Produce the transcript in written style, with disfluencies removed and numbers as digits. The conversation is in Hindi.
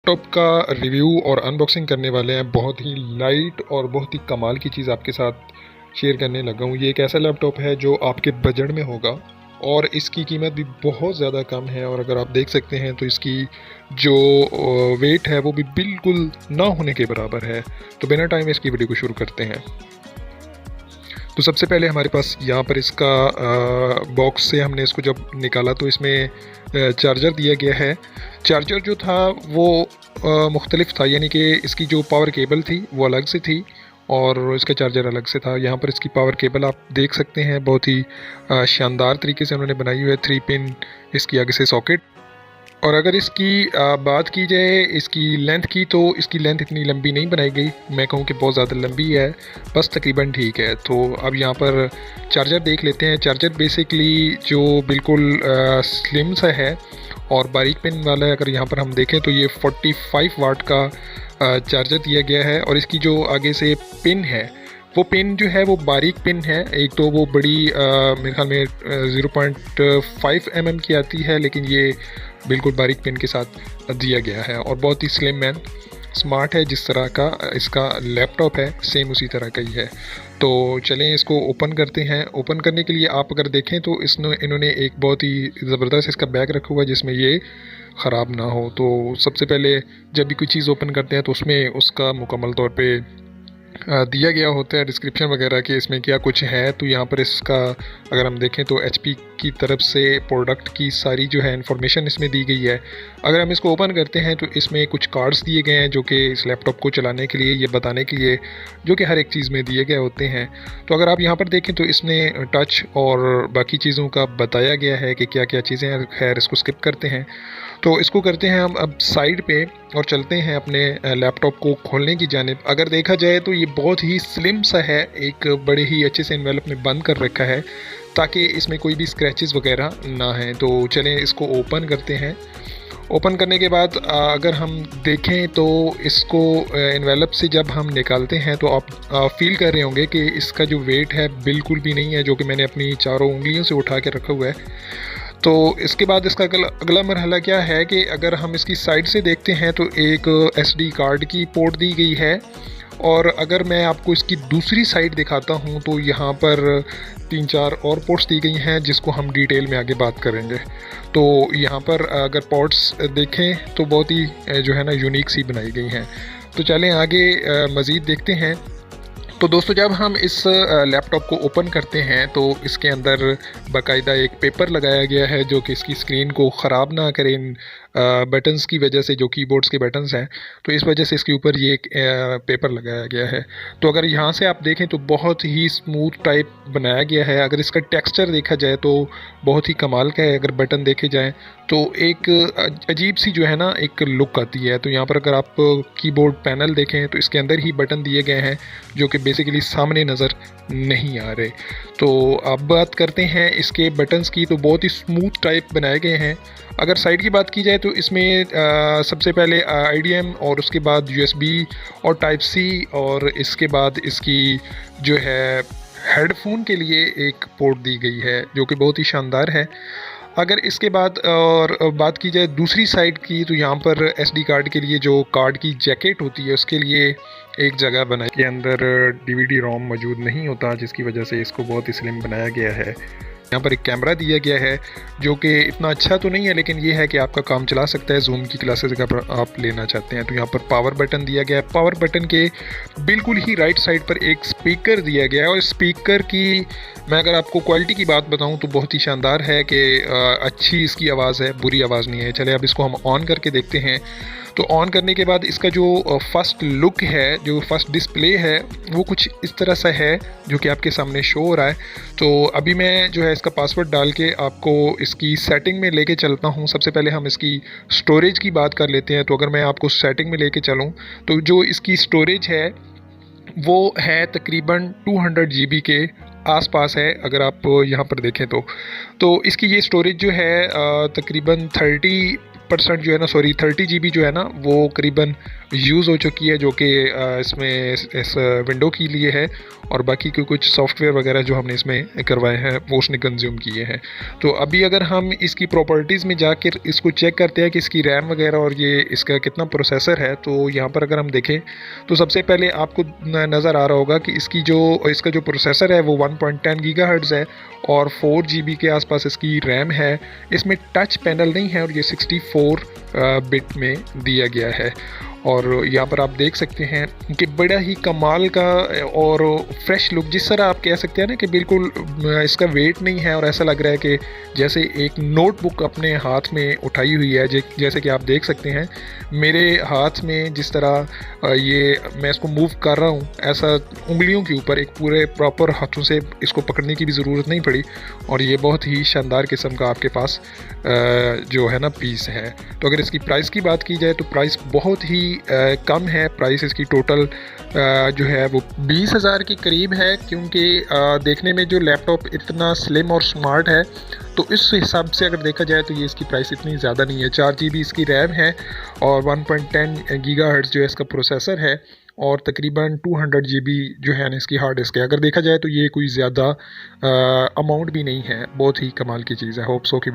लैपटॉप का रिव्यू और अनबॉक्सिंग करने वाले हैं। बहुत ही लाइट और बहुत ही कमाल की चीज़ आपके साथ शेयर करने लगा हूँ। ये एक ऐसा लैपटॉप है जो आपके बजट में होगा और इसकी कीमत भी बहुत ज़्यादा कम है। और अगर आप देख सकते हैं तो इसकी जो वेट है वो भी बिल्कुल ना होने के बराबर है। तो बिना टाइम इसकी वीडियो को शुरू करते हैं। तो सबसे पहले हमारे पास यहाँ पर इसका बॉक्स से हमने इसको जब निकाला तो इसमें चार्जर दिया गया है। चार्जर जो था वो मुख्तलिफ था, यानी कि इसकी जो पावर केबल थी वो अलग से थी और इसका चार्जर अलग से था। यहाँ पर इसकी पावर केबल आप देख सकते हैं, बहुत ही शानदार तरीके से उन्होंने बनाई हुई है। 3 पिन इसकी आगे से सॉकेट। और अगर इसकी बात की जाए इसकी लेंथ की, तो इसकी लेंथ इतनी लंबी नहीं बनाई गई, मैं कहूँ कि बहुत ज़्यादा लंबी है, बस तकरीबन ठीक है। तो अब यहाँ पर चार्जर देख लेते हैं। चार्जर बेसिकली जो बिल्कुल स्लिम सा है और बारीक पिन वाला है। अगर यहाँ पर हम देखें तो ये 45 वाट का चार्जर दिया गया है। और इसकी जो आगे से पिन है वो पिन जो है वो बारीक पिन है। एक तो वो बड़ी मेरे ख्याल में 0.5 mm की आती है, लेकिन ये बिल्कुल बारीक पिन के साथ दिया गया है और बहुत ही स्लिम एंड स्मार्ट है। जिस तरह का इसका लैपटॉप है सेम उसी तरह का ही है। तो चलें इसको ओपन करते हैं। ओपन करने के लिए आप अगर देखें तो इन्होंने एक बहुत ही ज़बरदस्त इसका बैग रखा हुआ है जिसमें ये ख़राब ना हो। तो सबसे पहले जब भी कोई चीज़ ओपन करते हैं तो उसमें उसका मुकम्मल तौर पे दिया गया होता है डिस्क्रिप्शन वगैरह कि इसमें क्या कुछ है। तो यहाँ पर इसका अगर हम देखें तो HP की तरफ से प्रोडक्ट की सारी जो है इंफॉर्मेशन इसमें दी गई है। अगर हम इसको ओपन करते हैं तो इसमें कुछ कार्ड्स दिए गए हैं जो कि इस लैपटॉप को चलाने के लिए, ये बताने के लिए, जो कि हर एक चीज़ में दिए गए होते हैं। तो अगर आप यहाँ पर देखें तो इसमें टच और बाकी चीज़ों का बताया गया है कि क्या क्या चीज़ें हैं। खैर इसको स्किप करते हैं। तो इसको करते हैं हम अब साइड पे और चलते हैं अपने लैपटॉप को खोलने की जानिब। अगर देखा जाए तो ये बहुत ही स्लिम सा है, एक बड़े ही अच्छे से एनवेलप में बंद कर रखा है ताकि इसमें कोई भी स्क्रैचेस वगैरह ना हैं। तो चलें इसको ओपन करते हैं। ओपन करने के बाद अगर हम देखें तो इसको एनवेलप से जब हम निकालते हैं तो आप फील कर रहे होंगे कि इसका जो वेट है बिल्कुल भी नहीं है, जो कि मैंने अपनी चारों उंगलियों से उठा के रखा हुआ है। तो इसके बाद इसका अगला मरहला क्या है कि अगर हम इसकी साइड से देखते हैं तो एक SD कार्ड की पोर्ट दी गई है। और अगर मैं आपको इसकी दूसरी साइड दिखाता हूं तो यहाँ पर 3-4 और पोर्ट्स दी गई हैं जिसको हम डिटेल में आगे बात करेंगे। तो यहाँ पर अगर पोर्ट्स देखें तो बहुत ही जो है ना यूनिक सी बनाई गई हैं। तो चलें आगे मज़ीद देखते हैं। तो दोस्तों जब हम इस लैपटॉप को ओपन करते हैं तो इसके अंदर बाकायदा एक पेपर लगाया गया है जो कि इसकी स्क्रीन को ख़राब ना करे इन बटन्स की वजह से, जो कीबोर्ड्स के बटन्स हैं। तो इस वजह से इसके ऊपर ये एक पेपर लगाया गया है। तो अगर यहाँ से आप देखें तो बहुत ही स्मूथ टाइप बनाया गया है। अगर इसका टेक्सचर देखा जाए तो बहुत ही कमाल का है। अगर बटन देखे जाएँ तो एक अजीब सी जो है ना एक लुक आती है। तो यहाँ पर अगर आप कीबोर्ड पैनल देखें तो इसके अंदर ही बटन दिए गए हैं जो कि बेसिकली सामने नज़र नहीं आ रहे। तो अब बात करते हैं इसके बटन्स की। तो बहुत ही स्मूथ टाइप बनाए गए हैं। अगर साइड की बात की जाए तो इसमें सबसे पहले IDM और उसके बाद USB और Type-C और इसके बाद इसकी जो है हेडफोन के लिए एक पोर्ट दी गई है जो कि बहुत ही शानदार है। अगर इसके बाद और बात की जाए दूसरी साइड की तो यहाँ पर SD कार्ड के लिए जो कार्ड की जैकेट होती है उसके लिए एक जगह बनाई के अंदर DVD ROM मौजूद नहीं होता, जिसकी वजह से इसको बहुत ही स्लिम बनाया गया है। यहाँ पर एक कैमरा दिया गया है जो कि इतना अच्छा तो नहीं है, लेकिन ये है कि आपका काम चला सकता है जूम की क्लासेस अगर आप लेना चाहते हैं। तो यहाँ पर पावर बटन दिया गया है। पावर बटन के बिल्कुल ही राइट साइड पर एक स्पीकर दिया गया है और स्पीकर की मैं अगर आपको क्वालिटी की बात बताऊं तो बहुत ही शानदार है कि अच्छी इसकी आवाज़ है, बुरी आवाज़ नहीं है। चले अब इसको हम ऑन करके देखते हैं। तो ऑन करने के बाद इसका जो फर्स्ट लुक है, जो फर्स्ट डिस्प्ले है, वो कुछ इस तरह सा है जो कि आपके सामने शो हो रहा है। तो अभी मैं जो है इसका पासवर्ड डाल के आपको इसकी सेटिंग में लेके चलता हूँ। सबसे पहले हम इसकी स्टोरेज की बात कर लेते हैं। तो अगर मैं आपको सेटिंग में लेके चलूँ तो जो इसकी स्टोरेज है वो है तकरीबन 200 GB के आसपास है। अगर आप यहाँ पर देखें तो इसकी ये स्टोरेज जो है तकरीबन 30% जो है ना, 30 GB जो है ना वो करीबन यूज़ हो चुकी है, जो कि इसमें इस विंडो के लिए है, और बाकी के कुछ सॉफ्टवेयर वगैरह जो हमने इसमें करवाए हैं वो उसने कंज्यूम किए हैं। तो अभी अगर हम इसकी प्रॉपर्टीज़ में जाकर इसको चेक करते हैं कि इसकी रैम वगैरह और ये इसका कितना प्रोसेसर है, तो यहाँ पर अगर हम देखें तो सबसे पहले आपको नज़र आ रहा होगा कि इसका जो प्रोसेसर है वो 1.10 गीगाहर्ट्ज़ है और 4 GB के आसपास इसकी रैम है। इसमें टच पैनल नहीं है और ये 64 बिट में दिया गया है। और यहाँ पर आप देख सकते हैं कि बड़ा ही कमाल का और फ्रेश लुक, जिस तरह आप कह सकते हैं ना कि बिल्कुल इसका वेट नहीं है और ऐसा लग रहा है कि जैसे एक नोटबुक अपने हाथ में उठाई हुई है। जैसे कि आप देख सकते हैं मेरे हाथ में जिस तरह ये मैं इसको मूव कर रहा हूँ, ऐसा उंगलियों के ऊपर एक पूरे प्रॉपर हाथों से इसको पकड़ने की भी ज़रूरत नहीं पड़ी। और ये बहुत ही शानदार किस्म का आपके पास जो है ना पीस है। तो अगर इसकी प्राइस की बात की जाए तो प्राइस बहुत ही कम है। प्राइस इसकी टोटल जो है वो 20,000 के करीब है, क्योंकि देखने में जो लैपटॉप इतना स्लिम और स्मार्ट है, तो इस हिसाब से अगर देखा जाए तो ये इसकी प्राइस इतनी ज़्यादा नहीं है। 4 GB इसकी रैम है और 1.10 गीगाहर्ट्ज़ जो है इसका प्रोसेसर है, और तकरीबन 200 GB जो है ना इसकी हार्ड डिस्क है। अगर देखा जाए तो ये कोई ज़्यादा अमाउंट भी नहीं है, बहुत ही कमाल की चीज़ है। होप सो कि